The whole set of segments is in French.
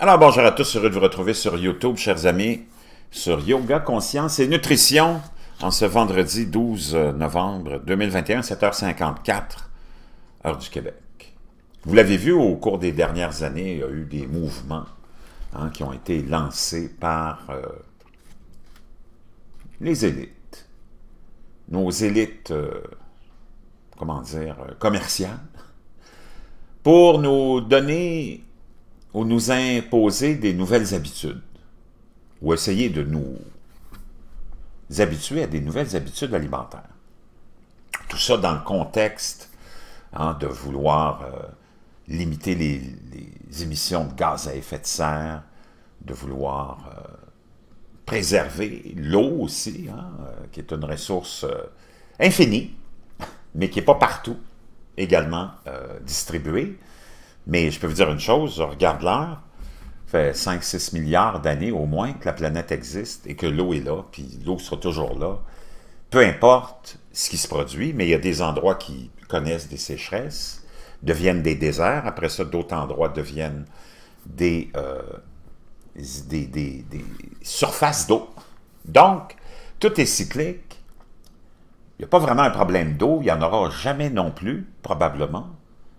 Alors bonjour à tous, heureux de vous retrouver sur YouTube, chers amis, sur Yoga, Conscience et Nutrition, en ce vendredi 12 novembre 2021, 7h54, heure du Québec. Vous l'avez vu, au cours des dernières années, il y a eu des mouvements qui ont été lancés par les élites. Nos élites, commerciales, pour nous donner ou nous imposer des nouvelles habitudes, ou essayer de nous habituer à des nouvelles habitudes alimentaires. Tout ça dans le contexte de vouloir limiter les émissions de gaz à effet de serre, de vouloir préserver l'eau aussi, qui est une ressource infinie, mais qui n'est pas partout également distribuée. Mais je peux vous dire une chose, je regarde l'heure, ça fait 5-6 milliards d'années au moins que la planète existe et que l'eau est là, puis l'eau sera toujours là. Peu importe ce qui se produit, mais il y a des endroits qui connaissent des sécheresses, deviennent des déserts, après ça d'autres endroits deviennent des surfaces d'eau. Donc, tout est cyclique. Il n'y a pas vraiment un problème d'eau, il n'y en aura jamais non plus, probablement.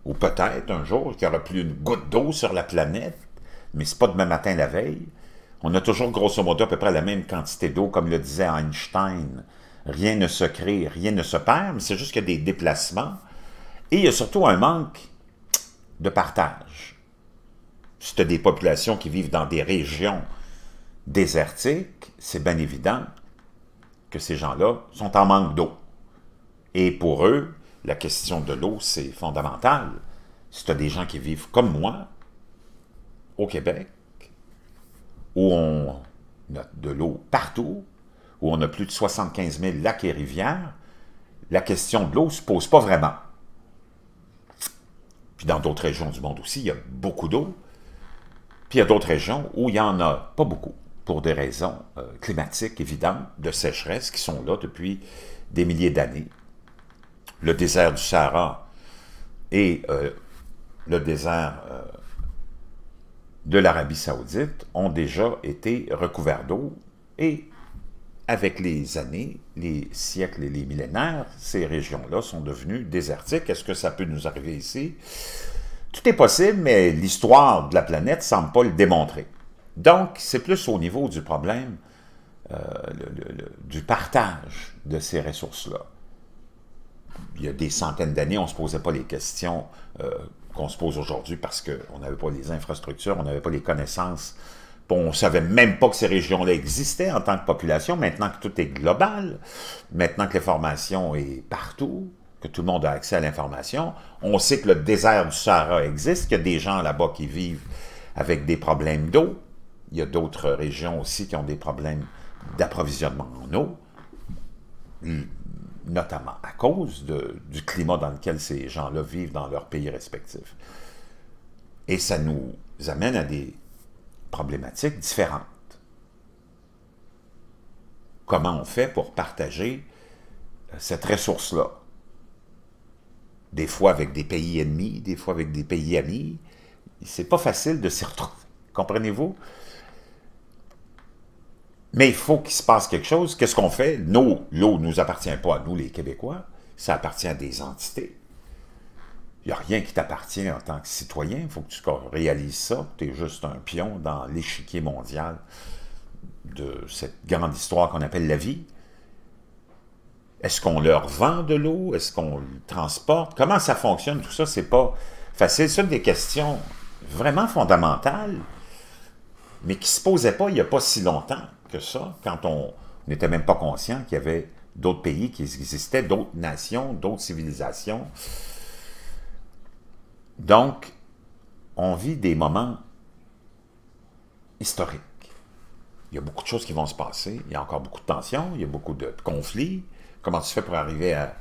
Ou peut-être un jour qu'il n'y aura plus une goutte d'eau sur la planète, mais ce n'est pas demain matin la veille. On a toujours grosso modo à peu près la même quantité d'eau, comme le disait Einstein. Rien ne se crée, rien ne se perd, mais c'est juste qu'il y a des déplacements. Et il y a surtout un manque de partage. Si tu as des populations qui vivent dans des régions désertiques, c'est bien évident que ces gens-là sont en manque d'eau. Et pour eux, la question de l'eau, c'est fondamental. Si tu as des gens qui vivent comme moi, au Québec, où on a de l'eau partout, où on a plus de 75 000 lacs et rivières, la question de l'eau ne se pose pas vraiment. Puis dans d'autres régions du monde aussi, il y a beaucoup d'eau. Puis il y a d'autres régions où il n'y en a pas beaucoup, pour des raisons climatiques évidentes, de sécheresse, qui sont là depuis des milliers d'années. Le désert du Sahara et le désert de l'Arabie Saoudite ont déjà été recouverts d'eau et avec les années, les siècles et les millénaires, ces régions-là sont devenues désertiques. Est-ce que ça peut nous arriver ici? Tout est possible, mais l'histoire de la planète ne semble pas le démontrer. Donc, c'est plus au niveau du problème du partage de ces ressources-là. Il y a des centaines d'années, on ne se posait pas les questions qu'on se pose aujourd'hui parce qu'on n'avait pas les infrastructures, on n'avait pas les connaissances. On ne savait même pas que ces régions-là existaient en tant que population. Maintenant que tout est global, maintenant que l'information est partout, que tout le monde a accès à l'information, on sait que le désert du Sahara existe, qu'il y a des gens là-bas qui vivent avec des problèmes d'eau. Il y a d'autres régions aussi qui ont des problèmes d'approvisionnement en eau, notamment à cause du climat dans lequel ces gens-là vivent dans leurs pays respectifs. Et ça nous amène à des problématiques différentes. Comment on fait pour partager cette ressource-là? Des fois avec des pays ennemis, des fois avec des pays amis. C'est pas facile de s'y retrouver. Comprenez-vous? Mais il faut qu'il se passe quelque chose. Qu'est-ce qu'on fait? L'eau ne nous appartient pas à nous, les Québécois. Ça appartient à des entités. Il n'y a rien qui t'appartient en tant que citoyen. Il faut que tu réalises ça. Tu es juste un pion dans l'échiquier mondial de cette grande histoire qu'on appelle la vie. Est-ce qu'on leur vend de l'eau? Est-ce qu'on le transporte? Comment ça fonctionne? Tout ça, c'est pas facile. Ce sont des questions vraiment fondamentales, mais qui ne se posaient pas il n'y a pas si longtemps que ça, quand on n'était même pas conscient qu'il y avait d'autres pays qui existaient, d'autres nations, d'autres civilisations. Donc, on vit des moments historiques. Il y a beaucoup de choses qui vont se passer, il y a encore beaucoup de tensions, il y a beaucoup de conflits. Comment tu fais pour arriver à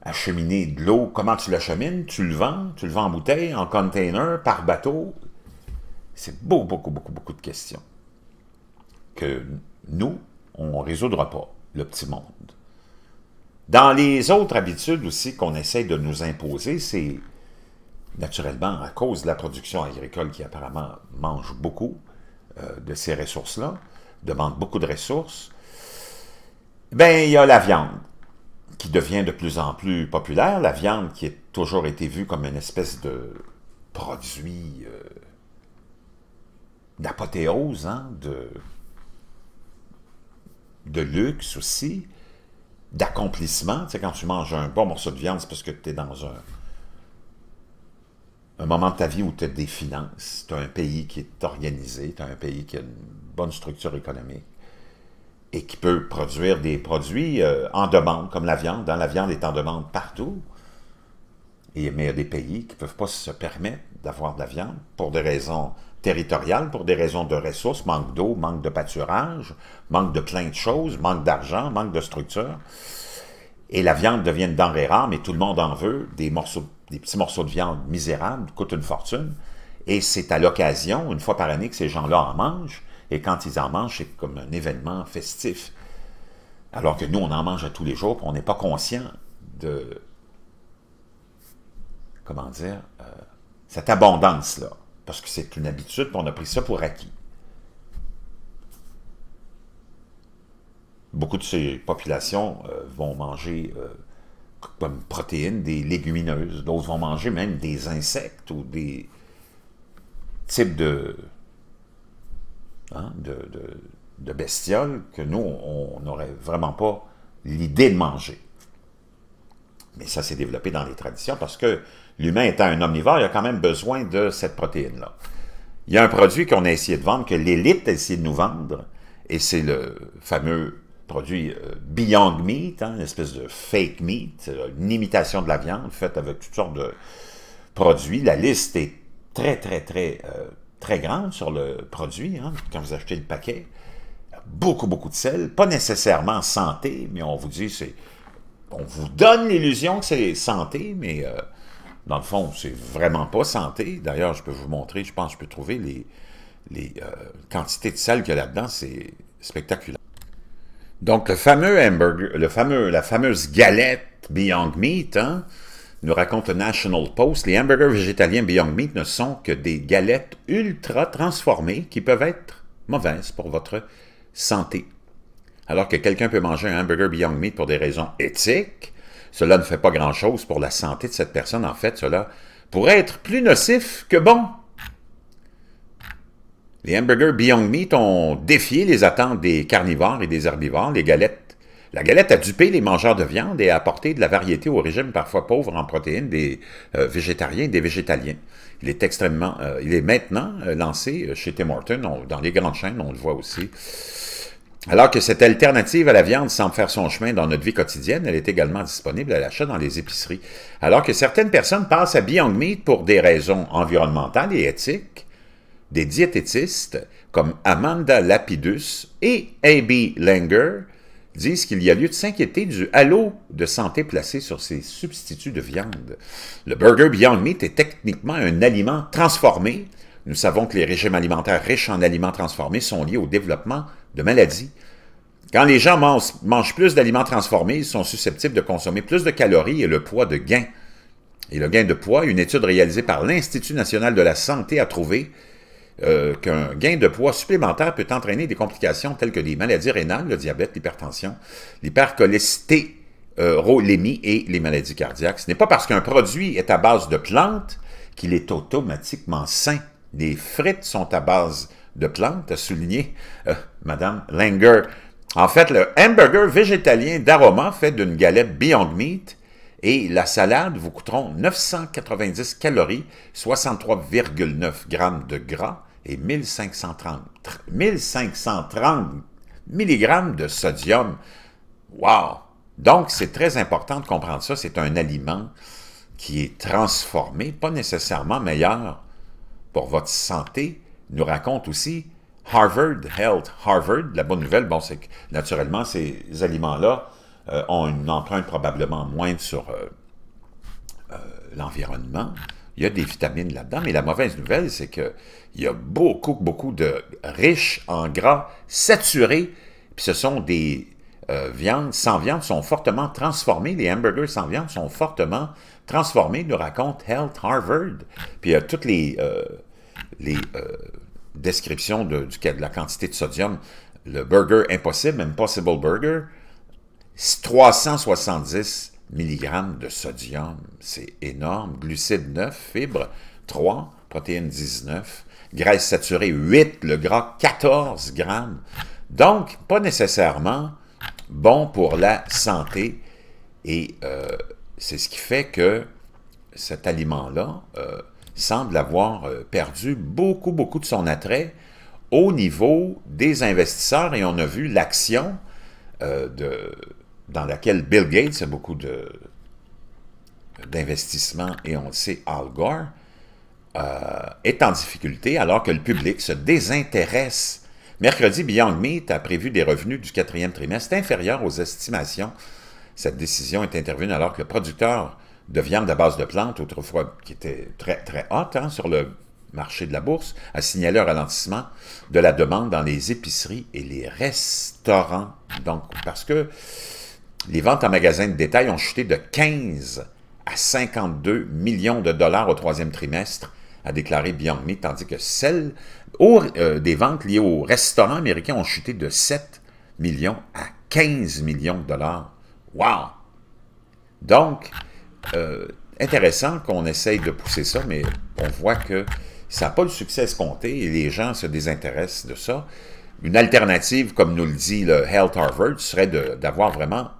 acheminer de l'eau? Comment tu l'achemines? Tu le vends en bouteille, en container, par bateau? C'est beaucoup de questions que nous, on ne résoudra pas, le petit monde. Dans les autres habitudes aussi qu'on essaie de nous imposer, c'est naturellement, à cause de la production agricole qui apparemment mange beaucoup de ces ressources-là, demande beaucoup de ressources, ben il y a la viande qui devient de plus en plus populaire, la viande qui a toujours été vue comme une espèce de produit d'apothéose, hein, de luxe aussi, d'accomplissement. Tu sais, quand tu manges un bon morceau de viande, c'est parce que tu es dans un moment de ta vie où tu as des finances, tu as un pays qui est organisé, tu as un pays qui a une bonne structure économique et qui peut produire des produits en demande, comme la viande. La viande est en demande partout. Mais il y a des pays qui ne peuvent pas se permettre d'avoir de la viande pour des raisons territoriales, pour des raisons de ressources, manque d'eau, manque de pâturage, manque de plein de choses, manque d'argent, manque de structure. Et la viande devient une denrée rare, mais tout le monde en veut. Des petits morceaux de viande misérables coûtent une fortune. Et c'est à l'occasion, une fois par année, que ces gens-là en mangent. Et quand ils en mangent, c'est comme un événement festif. Alors que nous, on en mange à tous les jours, puis on n'est pas conscient de, comment dire, cette abondance-là. Parce que c'est une habitude, puis on a pris ça pour acquis. Beaucoup de ces populations vont manger comme protéines des légumineuses. D'autres vont manger même des insectes ou des types de bestioles que nous, on n'aurait vraiment pas l'idée de manger. Mais ça s'est développé dans les traditions parce que l'humain étant un omnivore, il a quand même besoin de cette protéine-là. Il y a un produit qu'on a essayé de vendre, que l'élite a essayé de nous vendre, et c'est le fameux produit Beyond Meat, hein, une espèce de fake meat, une imitation de la viande faite avec toutes sortes de produits. La liste est très grande sur le produit, hein, quand vous achetez le paquet. Beaucoup de sel, pas nécessairement santé, mais on vous dit, on vous donne l'illusion que c'est santé, mais dans le fond, c'est vraiment pas santé. D'ailleurs, je peux vous montrer, je pense que je peux trouver les quantités de sel qu'il y a là-dedans, c'est spectaculaire. Donc, le fameux hamburger, la fameuse galette Beyond Meat, hein, nous raconte le National Post, les hamburgers végétaliens Beyond Meat ne sont que des galettes ultra transformées qui peuvent être mauvaises pour votre santé. Alors que quelqu'un peut manger un hamburger Beyond Meat pour des raisons éthiques, cela ne fait pas grand-chose pour la santé de cette personne. En fait, cela pourrait être plus nocif que bon. Les hamburgers Beyond Meat ont défié les attentes des carnivores et des herbivores. La galette a dupé les mangeurs de viande et a apporté de la variété au régime parfois pauvre en protéines des végétariens et des végétaliens. Il est maintenant lancé chez Tim Hortons, dans les grandes chaînes, on le voit aussi. Alors que cette alternative à la viande semble faire son chemin dans notre vie quotidienne, elle est également disponible à l'achat dans les épiceries. Alors que certaines personnes passent à Beyond Meat pour des raisons environnementales et éthiques, des diététistes comme Amanda Lapidus et A.B. Langer disent qu'il y a lieu de s'inquiéter du halo de santé placé sur ces substituts de viande. Le burger Beyond Meat est techniquement un aliment transformé. Nous savons que les régimes alimentaires riches en aliments transformés sont liés au développement de maladies. Quand les gens mangent plus d'aliments transformés, ils sont susceptibles de consommer plus de calories et le poids de gain. Et le gain de poids, une étude réalisée par l'Institut national de la santé a trouvé qu'un gain de poids supplémentaire peut entraîner des complications telles que des maladies rénales, le diabète, l'hypertension, l'hypercholestérolémie et les maladies cardiaques. Ce n'est pas parce qu'un produit est à base de plantes qu'il est automatiquement sain. Les frites sont à base de plantes, a souligné Mme Langer. En fait, le hamburger végétalien d'Aroma fait d'une galette Beyond Meat et la salade vous coûteront 990 calories, 63,9 grammes de gras et 1530 mg de sodium. Wow! Donc, c'est très important de comprendre ça. C'est un aliment qui est transformé, pas nécessairement meilleur pour votre santé, nous raconte aussi Harvard Health. Harvard, la bonne nouvelle, bon, c'est que naturellement, ces aliments-là ont une empreinte probablement moindre sur l'environnement. Il y a des vitamines là-dedans, mais la mauvaise nouvelle, c'est qu'il y a beaucoup de riches en gras saturés, puis ce sont des viande, sans viande sont fortement transformés. Les hamburgers sans viande sont fortement transformés, nous raconte Health Harvard. Puis toutes les descriptions de la quantité de sodium. Le burger impossible, Impossible Burger, 370 mg de sodium, c'est énorme. Glucides 9, fibres 3, protéines 19, graisse saturée 8, le gras 14 grammes. Donc, pas nécessairement bon pour la santé. Et c'est ce qui fait que cet aliment-là semble avoir perdu beaucoup de son attrait au niveau des investisseurs. Et on a vu l'action dans laquelle Bill Gates a beaucoup d'investissements, et on le sait, Al Gore, est en difficulté alors que le public se désintéresse. Mercredi, Beyond Meat a prévu des revenus du 4e trimestre inférieurs aux estimations. Cette décision est intervenue alors que le producteur de viande à base de plantes, autrefois qui était très hot sur le marché de la bourse, a signalé un ralentissement de la demande dans les épiceries et les restaurants. Donc, parce que les ventes en magasins de détail ont chuté de 15 à 52 millions de dollars au 3e trimestre, a déclaré Beyond Meat, tandis que celles des ventes liées aux restaurants américains ont chuté de 7 millions à 15 millions de dollars. Wow! Donc, intéressant qu'on essaye de pousser ça, mais on voit que ça n'a pas le succès escompté et les gens se désintéressent de ça. Une alternative, comme nous le dit le Health Harvard, serait d'avoir vraiment,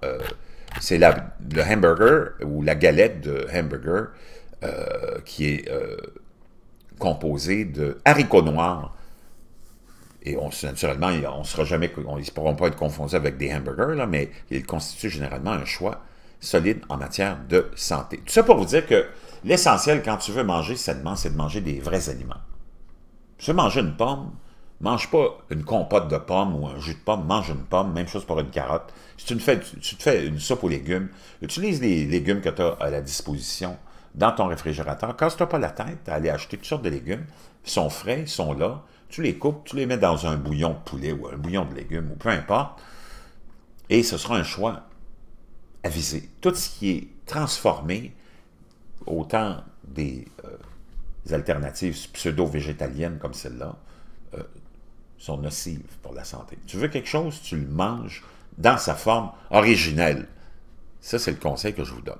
c'est le hamburger ou la galette de hamburger qui est composée de haricots noirs. Et naturellement, ils ne pourront pas être confondus avec des hamburgers, là, mais ils constituent généralement un choix solide en matière de santé. Tout ça pour vous dire que l'essentiel, quand tu veux manger sainement, c'est de manger des vrais aliments. Tu veux manger une pomme, mange pas une compote de pomme ou un jus de pomme, mange une pomme, même chose pour une carotte. Si tu te fais une soupe aux légumes, utilise les légumes que tu as à la disposition dans ton réfrigérateur. Casse-toi pas la tête à aller acheter toutes sortes de légumes. Ils sont frais, ils sont là. Tu les coupes, tu les mets dans un bouillon de poulet ou un bouillon de légumes ou peu importe. Et ce sera un choix avisé. Tout ce qui est transformé, autant des alternatives pseudo-végétaliennes comme celle-là, sont nocives pour la santé. Tu veux quelque chose, tu le manges dans sa forme originelle. Ça, c'est le conseil que je vous donne.